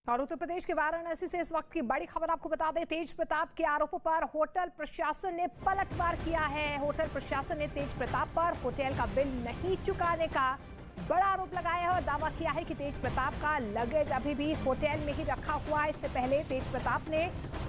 और उत्तर प्रदेश के वाराणसी से इस वक्त की बड़ी खबर आपको बता दें। तेज प्रताप के आरोपों पर होटल प्रशासन ने पलटवार किया है। होटल प्रशासन ने तेज प्रताप पर होटल का बिल नहीं चुकाने का बड़ा आरोप लगाया है और दावा किया है कि तेज प्रताप का लगेज अभी भी होटल में ही रखा हुआ है। इससे पहले तेज प्रताप ने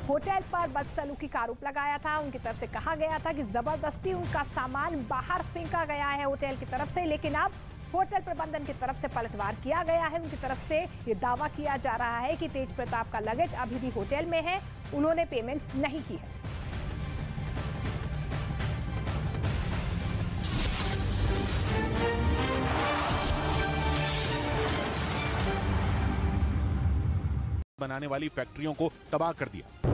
होटल पर बदसलूकी का आरोप लगाया था। उनकी तरफ से कहा गया था कि जबरदस्ती उनका सामान बाहर फेंका गया है होटल की तरफ से, लेकिन अब होटल प्रबंधन की तरफ से पलटवार किया गया है। उनकी तरफ से ये दावा किया जा रहा है कि तेज प्रताप का लगेज अभी भी होटल में है, उन्होंने पेमेंट नहीं की है। बनाने वाली फैक्ट्रियों को तबाह कर दिया।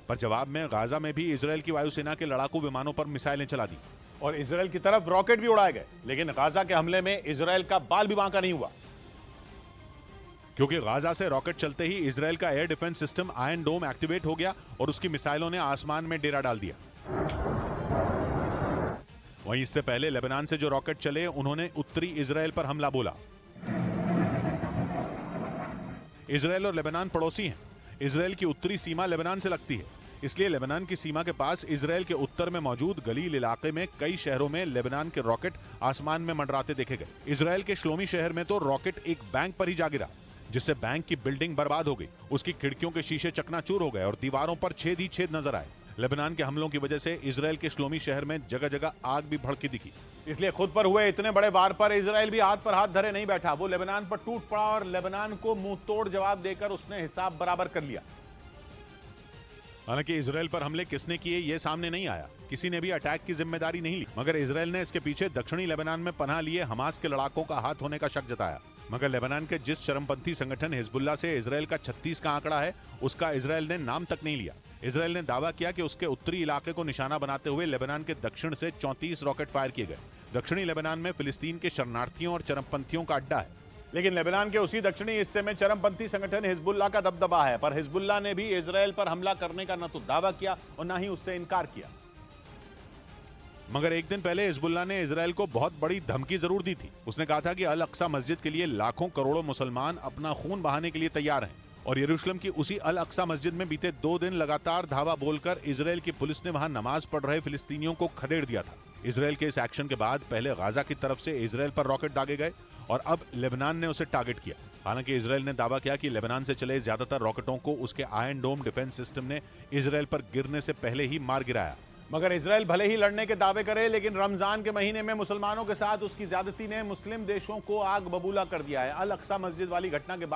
पर जवाब में गाजा में भी इजरायल की वायुसेना के लड़ाकू विमानों पर मिसाइलें चला दी और इजरायल की तरफ रॉकेट भी उड़ाए गए, लेकिन गाजा के हमले में इजरायल का बाल भी बांका नहीं हुआ, क्योंकि गाजा से रॉकेट चलते ही इजरायल का एयर डिफेंस सिस्टम आयरन डोम एक्टिवेट हो गया और उसकी मिसाइलों ने आसमान में डेरा डाल दिया। वहीं इससे पहले लेबनान से जो रॉकेट चले उन्होंने उत्तरी इजरायल पर हमला बोला। इजरायल और लेबनान पड़ोसी हैं। इजरायल की उत्तरी सीमा लेबनान से लगती है, इसलिए लेबनान की सीमा के पास इजरायल के उत्तर में मौजूद गलील इलाके में कई शहरों में लेबनान के रॉकेट आसमान में मंडराते देखे गए। इजरायल के श्लोमी शहर में तो रॉकेट एक बैंक पर ही जा गिरा, जिससे बैंक की बिल्डिंग बर्बाद हो गई। उसकी खिड़कियों के शीशे चकनाचूर हो गए और दीवारों पर छेद ही छेद नजर आए। लेबनान के हमलों की वजह से इजरायल के श्लोमी शहर में जगह जगह आग भी भड़की दिखी। इसलिए खुद पर हुए इतने बड़े वार पर इजरायल भी हाथ पर हाथ धरे नहीं बैठा। वो लेबनान पर टूट पड़ा और लेबनान को मुंह तोड़ जवाब देकर उसने हिसाब बराबर कर लिया। हालांकि इजरायल पर हमले किसने किए ये सामने नहीं आया, किसी ने भी अटैक की जिम्मेदारी नहीं ली, मगर इजरायल ने इसके पीछे दक्षिणी लेबनान में पनाह लिए हमास के लड़ाकों का हाथ होने का शक जताया। मगर लेबनान के जिस चरमपंथी संगठन हिजबुल्लाह से इजरायल का 36 का आंकड़ा है, उसका इजरायल ने नाम तक नहीं लिया। इजरायल ने दावा किया कि उसके उत्तरी इलाके को निशाना बनाते हुए लेबनान के दक्षिण से 34 रॉकेट फायर किए गए। दक्षिणी लेबनान में फिलिस्तीन के शरणार्थियों और चरमपंथियों का अड्डा है, लेकिन लेबनान के उसी दक्षिणी हिस्से में चरमपंथी संगठन हिजबुल्लाह का दबदबा है। पर हिजबुल्लाह ने भी इजरायल पर हमला करने का न तो दावा किया और न ही उससे इनकार किया। मगर एक दिन पहले हिजबुल्लाह ने इजरायल को बहुत बड़ी धमकी जरूर दी थी। उसने कहा था कि अल अक्सा मस्जिद के लिए लाखों करोड़ों मुसलमान अपना खून बहाने के लिए तैयार हैं और यरूशलेम की उसी अल अक्सा मस्जिद में बीते 2 दिन लगातार धावा बोलकर इजरायल की पुलिस ने वहां नमाज पढ़ रहे फिलिस्तीनियों को खदेड़ दिया था। इजरायल के इस एक्शन के बाद पहले गाजा की तरफ से इजरायल पर रॉकेट दागे गए और अब लेबनान ने उसे टारगेट किया। हालांकि इजरायल ने दावा किया कि लेबनान से चले ज्यादातर रॉकेटों को उसके आयरन डोम डिफेंस सिस्टम ने इजरायल पर गिरने से पहले ही मार गिराया। मगर इजरायल भले ही लड़ने के दावे करे, लेकिन रमजान के महीने में मुसलमानों के साथ उसकी ज्यादती ने मुस्लिम देशों को आग बबूला कर दिया है। अल अक्सा मस्जिद वाली घटना के बाद